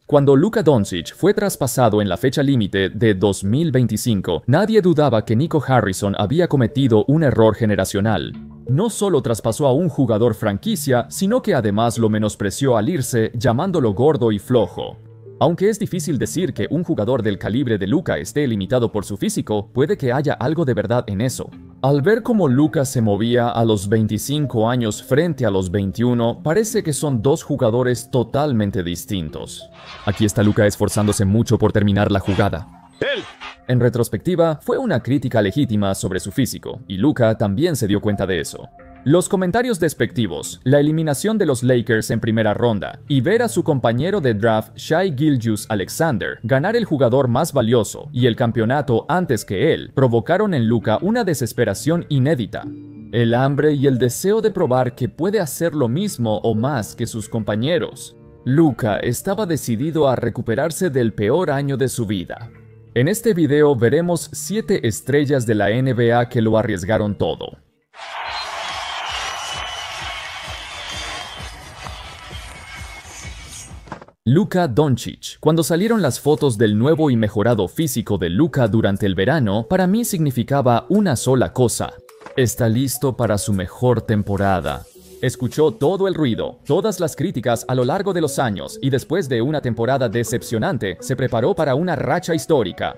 Cuando Luka Doncic fue traspasado en la fecha límite de 2025, nadie dudaba que Nico Harrison había cometido un error generacional. No solo traspasó a un jugador franquicia, sino que además lo menospreció al irse, llamándolo gordo y flojo. Aunque es difícil decir que un jugador del calibre de Luka esté limitado por su físico, puede que haya algo de verdad en eso. Al ver cómo Luka se movía a los 25 años frente a los 21, parece que son dos jugadores totalmente distintos. Aquí está Luka esforzándose mucho por terminar la jugada. En retrospectiva, fue una crítica legítima sobre su físico, y Luka también se dio cuenta de eso. Los comentarios despectivos, la eliminación de los Lakers en primera ronda y ver a su compañero de draft Shai Gilgeous-Alexander ganar el jugador más valioso y el campeonato antes que él provocaron en Luka una desesperación inédita. El hambre y el deseo de probar que puede hacer lo mismo o más que sus compañeros. Luka estaba decidido a recuperarse del peor año de su vida. En este video veremos 7 estrellas de la NBA que lo arriesgaron todo. Luka Doncic. Cuando salieron las fotos del nuevo y mejorado físico de Luka durante el verano, para mí significaba una sola cosa: está listo para su mejor temporada. Escuchó todo el ruido, todas las críticas a lo largo de los años y después de una temporada decepcionante, se preparó para una racha histórica.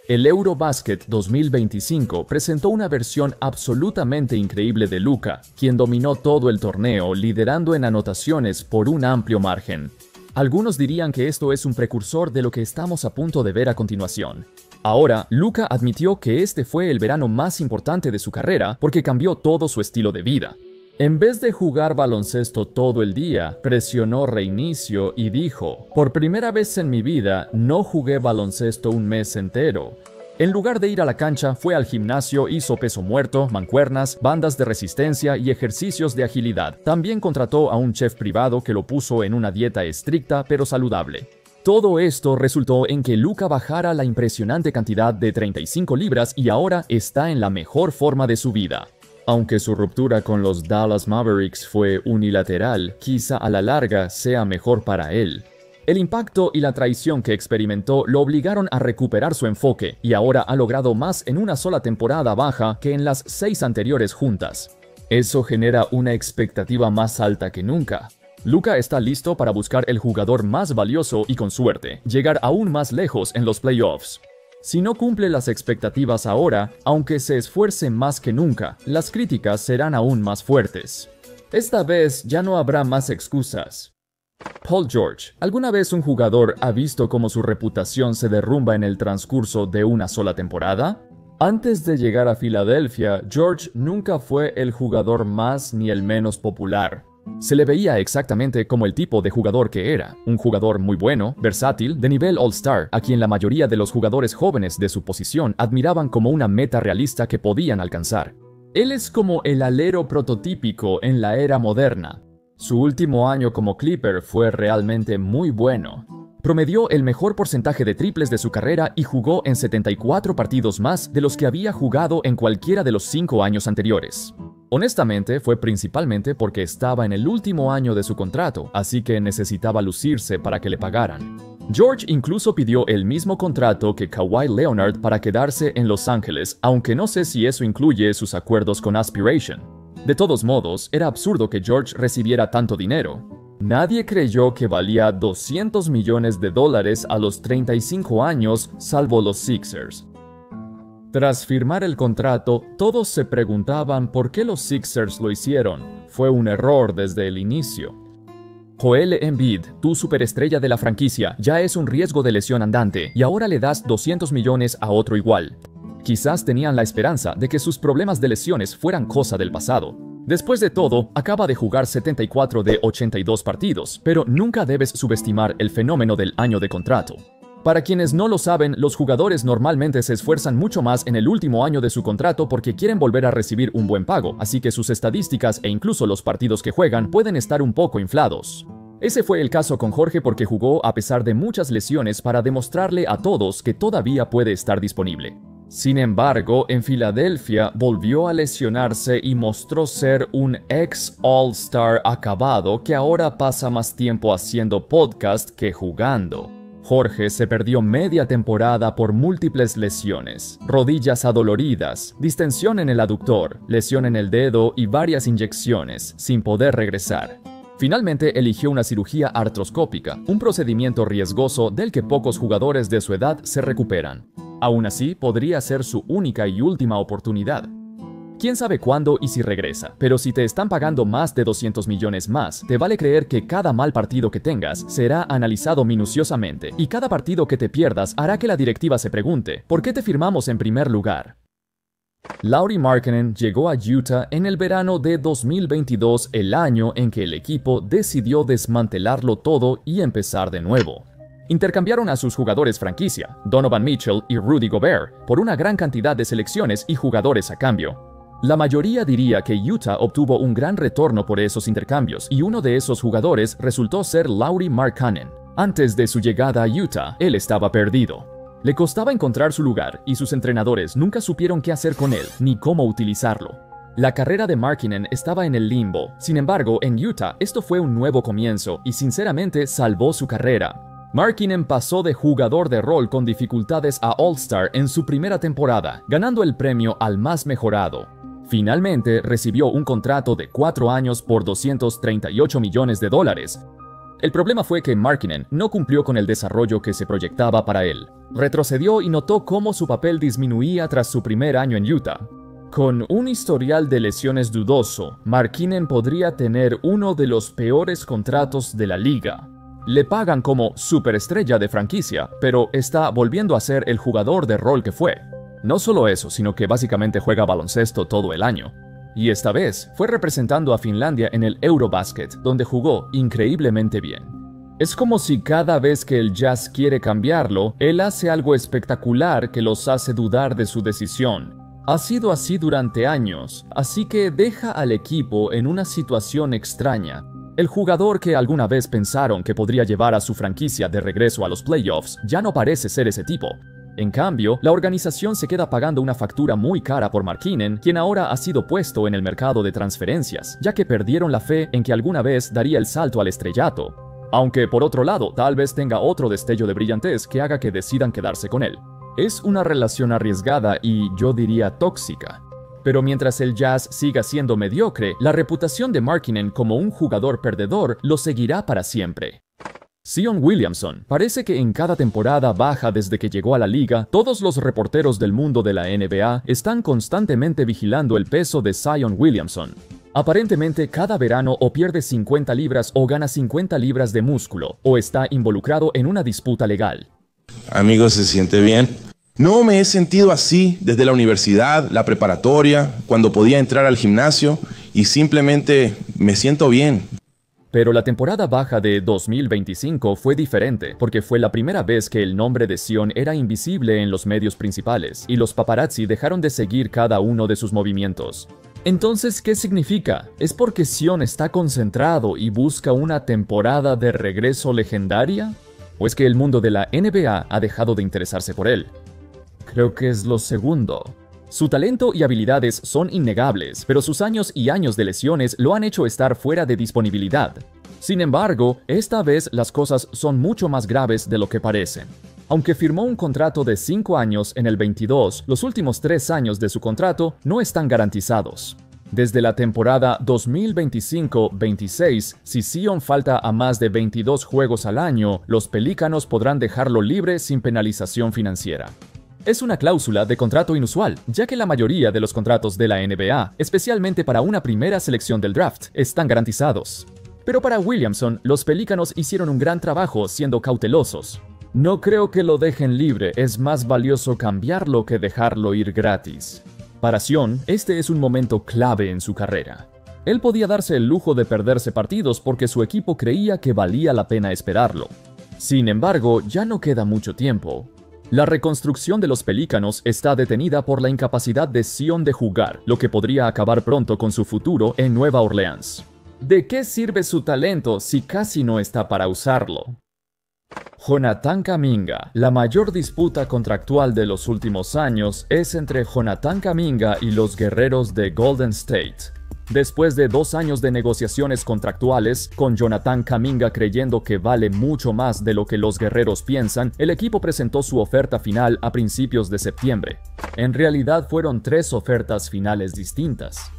El Eurobasket 2025 presentó una versión absolutamente increíble de Luka, quien dominó todo el torneo, liderando en anotaciones por un amplio margen. Algunos dirían que esto es un precursor de lo que estamos a punto de ver a continuación. Ahora, Luka admitió que este fue el verano más importante de su carrera porque cambió todo su estilo de vida. En vez de jugar baloncesto todo el día, presionó reinicio y dijo: "Por primera vez en mi vida, no jugué baloncesto un mes entero". En lugar de ir a la cancha, fue al gimnasio, hizo peso muerto, mancuernas, bandas de resistencia y ejercicios de agilidad. También contrató a un chef privado que lo puso en una dieta estricta pero saludable. Todo esto resultó en que Luka bajara la impresionante cantidad de 35 libras y ahora está en la mejor forma de su vida. Aunque su ruptura con los Dallas Mavericks fue unilateral, quizá a la larga sea mejor para él. El impacto y la traición que experimentó lo obligaron a recuperar su enfoque y ahora ha logrado más en una sola temporada baja que en las 6 anteriores juntas. Eso genera una expectativa más alta que nunca. Luka está listo para buscar el jugador más valioso y, con suerte, llegar aún más lejos en los playoffs. Si no cumple las expectativas ahora, aunque se esfuerce más que nunca, las críticas serán aún más fuertes. Esta vez ya no habrá más excusas. Paul George. ¿Alguna vez un jugador ha visto cómo su reputación se derrumba en el transcurso de una sola temporada? Antes de llegar a Filadelfia, George nunca fue el jugador más ni el menos popular. Se le veía exactamente como el tipo de jugador que era, un jugador muy bueno, versátil, de nivel All-Star, a quien la mayoría de los jugadores jóvenes de su posición admiraban como una meta realista que podían alcanzar. Él es como el alero prototípico en la era moderna. Su último año como Clipper fue realmente muy bueno. Promedió el mejor porcentaje de triples de su carrera y jugó en 74 partidos más de los que había jugado en cualquiera de los 5 años anteriores. Honestamente, fue principalmente porque estaba en el último año de su contrato, así que necesitaba lucirse para que le pagaran. George incluso pidió el mismo contrato que Kawhi Leonard para quedarse en Los Ángeles, aunque no sé si eso incluye sus acuerdos con Aspiration. De todos modos, era absurdo que George recibiera tanto dinero. Nadie creyó que valía $200 millones a los 35 años, salvo los Sixers. Tras firmar el contrato, todos se preguntaban por qué los Sixers lo hicieron. Fue un error desde el inicio. Joel Embiid, tu superestrella de la franquicia, ya es un riesgo de lesión andante y ahora le das 200 millones a otro igual. Quizás tenían la esperanza de que sus problemas de lesiones fueran cosa del pasado. Después de todo, acaba de jugar 74 de 82 partidos, pero nunca debes subestimar el fenómeno del año de contrato. Para quienes no lo saben, los jugadores normalmente se esfuerzan mucho más en el último año de su contrato porque quieren volver a recibir un buen pago, así que sus estadísticas e incluso los partidos que juegan pueden estar un poco inflados. Ese fue el caso con Jorge porque jugó a pesar de muchas lesiones para demostrarle a todos que todavía puede estar disponible. Sin embargo, en Filadelfia volvió a lesionarse y mostró ser un ex All-Star acabado que ahora pasa más tiempo haciendo podcast que jugando. Jorge se perdió media temporada por múltiples lesiones, rodillas adoloridas, distensión en el aductor, lesión en el dedo y varias inyecciones, sin poder regresar. Finalmente eligió una cirugía artroscópica, un procedimiento riesgoso del que pocos jugadores de su edad se recuperan. Aún así, podría ser su única y última oportunidad. Quién sabe cuándo y si regresa, pero si te están pagando más de 200 millones más, te vale creer que cada mal partido que tengas será analizado minuciosamente, y cada partido que te pierdas hará que la directiva se pregunte, ¿por qué te firmamos en primer lugar? Lauri Markkanen llegó a Utah en el verano de 2022, el año en que el equipo decidió desmantelarlo todo y empezar de nuevo. Intercambiaron a sus jugadores franquicia, Donovan Mitchell y Rudy Gobert, por una gran cantidad de selecciones y jugadores a cambio. La mayoría diría que Utah obtuvo un gran retorno por esos intercambios, y uno de esos jugadores resultó ser Lauri Markkanen. Antes de su llegada a Utah, él estaba perdido. Le costaba encontrar su lugar, y sus entrenadores nunca supieron qué hacer con él, ni cómo utilizarlo. La carrera de Markkanen estaba en el limbo. Sin embargo, en Utah, esto fue un nuevo comienzo, y sinceramente salvó su carrera. Markkanen pasó de jugador de rol con dificultades a All-Star en su primera temporada, ganando el premio al más mejorado. Finalmente recibió un contrato de 4 años por $238 millones. El problema fue que Markkanen no cumplió con el desarrollo que se proyectaba para él. Retrocedió y notó cómo su papel disminuía tras su primer año en Utah. Con un historial de lesiones dudoso, Markkanen podría tener uno de los peores contratos de la liga. Le pagan como superestrella de franquicia, pero está volviendo a ser el jugador de rol que fue. No solo eso, sino que básicamente juega baloncesto todo el año. Y esta vez fue representando a Finlandia en el Eurobasket, donde jugó increíblemente bien. Es como si cada vez que el Jazz quiere cambiarlo, él hace algo espectacular que los hace dudar de su decisión. Ha sido así durante años, así que deja al equipo en una situación extraña. El jugador que alguna vez pensaron que podría llevar a su franquicia de regreso a los playoffs ya no parece ser ese tipo. En cambio, la organización se queda pagando una factura muy cara por Markkanen, quien ahora ha sido puesto en el mercado de transferencias, ya que perdieron la fe en que alguna vez daría el salto al estrellato. Aunque, por otro lado, tal vez tenga otro destello de brillantez que haga que decidan quedarse con él. Es una relación arriesgada y, yo diría, tóxica. Pero mientras el Jazz siga siendo mediocre, la reputación de Markkanen como un jugador perdedor lo seguirá para siempre. Zion Williamson. Parece que en cada temporada baja desde que llegó a la liga, todos los reporteros del mundo de la NBA están constantemente vigilando el peso de Zion Williamson. Aparentemente, cada verano o pierde 50 libras o gana 50 libras de músculo, o está involucrado en una disputa legal. Amigo, ¿se siente bien? No me he sentido así desde la universidad, la preparatoria, cuando podía entrar al gimnasio, y simplemente me siento bien. Pero la temporada baja de 2025 fue diferente, porque fue la primera vez que el nombre de Zion era invisible en los medios principales, y los paparazzi dejaron de seguir cada uno de sus movimientos. Entonces, ¿qué significa? ¿Es porque Zion está concentrado y busca una temporada de regreso legendaria? ¿O es que el mundo de la NBA ha dejado de interesarse por él? Creo que es lo segundo. Su talento y habilidades son innegables, pero sus años y años de lesiones lo han hecho estar fuera de disponibilidad. Sin embargo, esta vez las cosas son mucho más graves de lo que parecen. Aunque firmó un contrato de 5 años en el 22, los últimos 3 años de su contrato no están garantizados. Desde la temporada 2025-26, si Zion falta a más de 22 juegos al año, los Pelícanos podrán dejarlo libre sin penalización financiera. Es una cláusula de contrato inusual, ya que la mayoría de los contratos de la NBA, especialmente para una primera selección del draft, están garantizados. Pero para Williamson, los Pelícanos hicieron un gran trabajo siendo cautelosos. No creo que lo dejen libre, es más valioso cambiarlo que dejarlo ir gratis. Para Zion, este es un momento clave en su carrera. Él podía darse el lujo de perderse partidos porque su equipo creía que valía la pena esperarlo. Sin embargo, ya no queda mucho tiempo. La reconstrucción de los Pelícanos está detenida por la incapacidad de Zion de jugar, lo que podría acabar pronto con su futuro en Nueva Orleans. ¿De qué sirve su talento si casi no está para usarlo? Jonathan Kuminga. La mayor disputa contractual de los últimos años es entre Jonathan Kuminga y los Guerreros de Golden State. Después de 2 años de negociaciones contractuales, con Jonathan Kuminga creyendo que vale mucho más de lo que los Guerreros piensan, el equipo presentó su oferta final a principios de septiembre. En realidad fueron 3 ofertas finales distintas.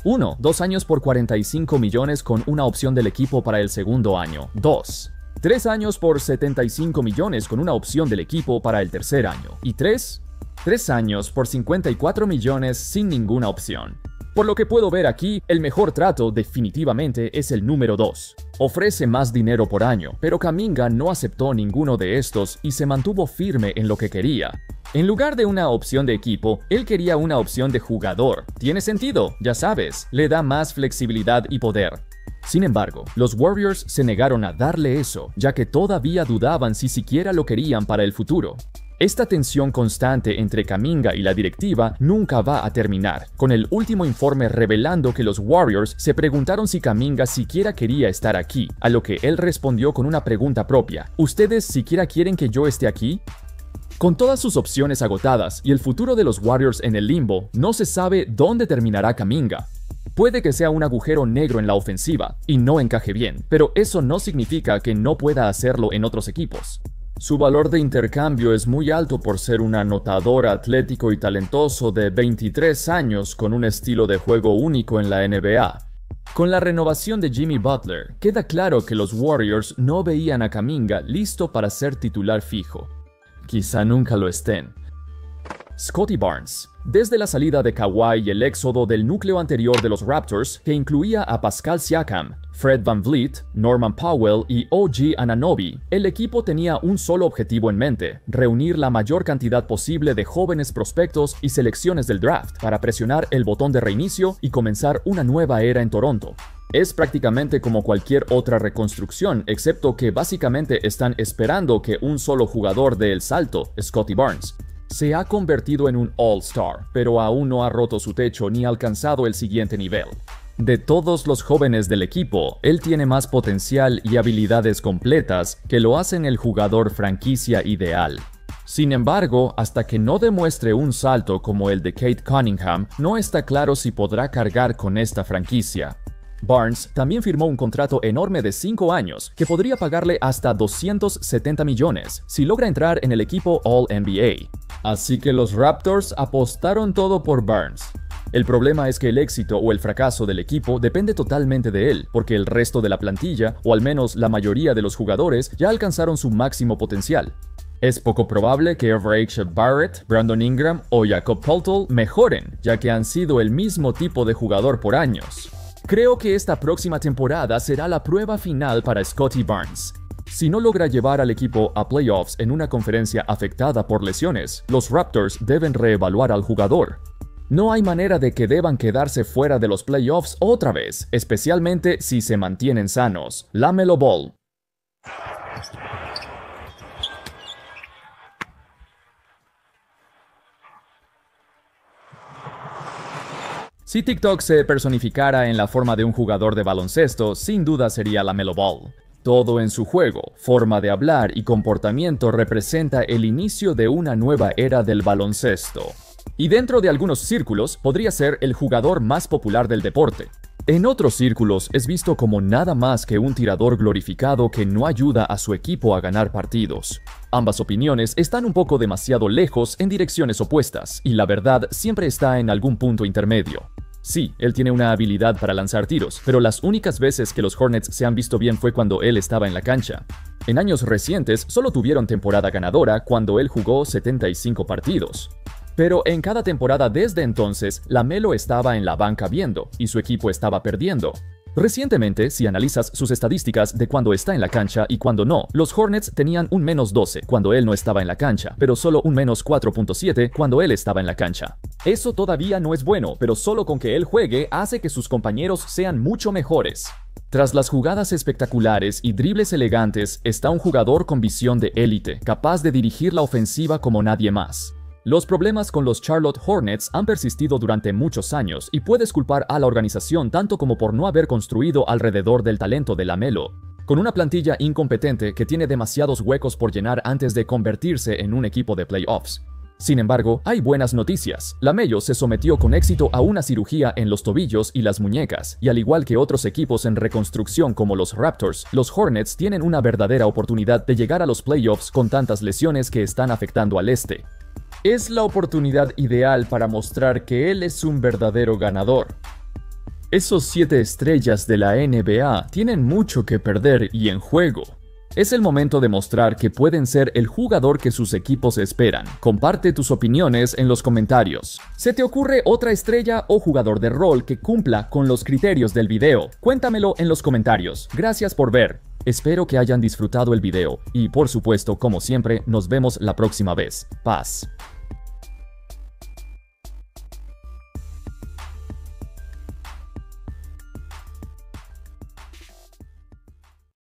1. 2 años por 45 millones con una opción del equipo para el segundo año. 2. 3 años por 75 millones con una opción del equipo para el tercer año. Y 3. 3 años por 54 millones sin ninguna opción. Por lo que puedo ver aquí, el mejor trato definitivamente es el número 2. Ofrece más dinero por año, pero Kuminga no aceptó ninguno de estos y se mantuvo firme en lo que quería. En lugar de una opción de equipo, él quería una opción de jugador. Tiene sentido, ya sabes, le da más flexibilidad y poder. Sin embargo, los Warriors se negaron a darle eso, ya que todavía dudaban si siquiera lo querían para el futuro. Esta tensión constante entre Kuminga y la directiva nunca va a terminar, con el último informe revelando que los Warriors se preguntaron si Kuminga siquiera quería estar aquí, a lo que él respondió con una pregunta propia: ¿ustedes siquiera quieren que yo esté aquí? Con todas sus opciones agotadas y el futuro de los Warriors en el limbo, no se sabe dónde terminará Kuminga. Puede que sea un agujero negro en la ofensiva y no encaje bien, pero eso no significa que no pueda hacerlo en otros equipos. Su valor de intercambio es muy alto por ser un anotador atlético y talentoso de 23 años con un estilo de juego único en la NBA. Con la renovación de Jimmy Butler, queda claro que los Warriors no veían a Kuminga listo para ser titular fijo. Quizá nunca lo estén. Scottie Barnes. Desde la salida de Kawhi y el éxodo del núcleo anterior de los Raptors, que incluía a Pascal Siakam, Fred VanVleet, Norman Powell y OG Anunoby, el equipo tenía un solo objetivo en mente: reunir la mayor cantidad posible de jóvenes prospectos y selecciones del draft para presionar el botón de reinicio y comenzar una nueva era en Toronto. Es prácticamente como cualquier otra reconstrucción, excepto que básicamente están esperando que un solo jugador dé el salto, Scottie Barnes. Se ha convertido en un All-Star, pero aún no ha roto su techo ni alcanzado el siguiente nivel. De todos los jóvenes del equipo, él tiene más potencial y habilidades completas que lo hacen el jugador franquicia ideal. Sin embargo, hasta que no demuestre un salto como el de Cade Cunningham, no está claro si podrá cargar con esta franquicia. Barnes también firmó un contrato enorme de 5 años que podría pagarle hasta 270 millones si logra entrar en el equipo All-NBA. Así que los Raptors apostaron todo por Barnes. El problema es que el éxito o el fracaso del equipo depende totalmente de él, porque el resto de la plantilla, o al menos la mayoría de los jugadores, ya alcanzaron su máximo potencial. Es poco probable que RJ Barrett, Brandon Ingram o Jakob Poeltl mejoren, ya que han sido el mismo tipo de jugador por años. Creo que esta próxima temporada será la prueba final para Scottie Barnes. Si no logra llevar al equipo a playoffs en una conferencia afectada por lesiones, los Raptors deben reevaluar al jugador. No hay manera de que deban quedarse fuera de los playoffs otra vez, especialmente si se mantienen sanos. LaMelo Ball. Si TikTok se personificara en la forma de un jugador de baloncesto, sin duda sería LaMelo Ball. Todo en su juego, forma de hablar y comportamiento representa el inicio de una nueva era del baloncesto. Y dentro de algunos círculos podría ser el jugador más popular del deporte. En otros círculos es visto como nada más que un tirador glorificado que no ayuda a su equipo a ganar partidos. Ambas opiniones están un poco demasiado lejos en direcciones opuestas, y la verdad siempre está en algún punto intermedio. Sí, él tiene una habilidad para lanzar tiros, pero las únicas veces que los Hornets se han visto bien fue cuando él estaba en la cancha. En años recientes solo tuvieron temporada ganadora cuando él jugó 75 partidos. Pero en cada temporada desde entonces, LaMelo estaba en la banca viendo, y su equipo estaba perdiendo. Recientemente, si analizas sus estadísticas de cuando está en la cancha y cuando no, los Hornets tenían un -12 cuando él no estaba en la cancha, pero solo un -4.7 cuando él estaba en la cancha. Eso todavía no es bueno, pero solo con que él juegue hace que sus compañeros sean mucho mejores. Tras las jugadas espectaculares y dribles elegantes, está un jugador con visión de élite, capaz de dirigir la ofensiva como nadie más. Los problemas con los Charlotte Hornets han persistido durante muchos años y puedes culpar a la organización tanto como por no haber construido alrededor del talento de LaMelo. con una plantilla incompetente que tiene demasiados huecos por llenar antes de convertirse en un equipo de playoffs. Sin embargo, hay buenas noticias. LaMelo se sometió con éxito a una cirugía en los tobillos y las muñecas, y al igual que otros equipos en reconstrucción como los Raptors, los Hornets tienen una verdadera oportunidad de llegar a los playoffs con tantas lesiones que están afectando al este. Es la oportunidad ideal para mostrar que él es un verdadero ganador. Esos 7 estrellas de la NBA tienen mucho que perder y en juego. Es el momento de mostrar que pueden ser el jugador que sus equipos esperan. Comparte tus opiniones en los comentarios. ¿Se te ocurre otra estrella o jugador de rol que cumpla con los criterios del video? Cuéntamelo en los comentarios. Gracias por ver. Espero que hayan disfrutado el video y por supuesto, como siempre, nos vemos la próxima vez. Paz.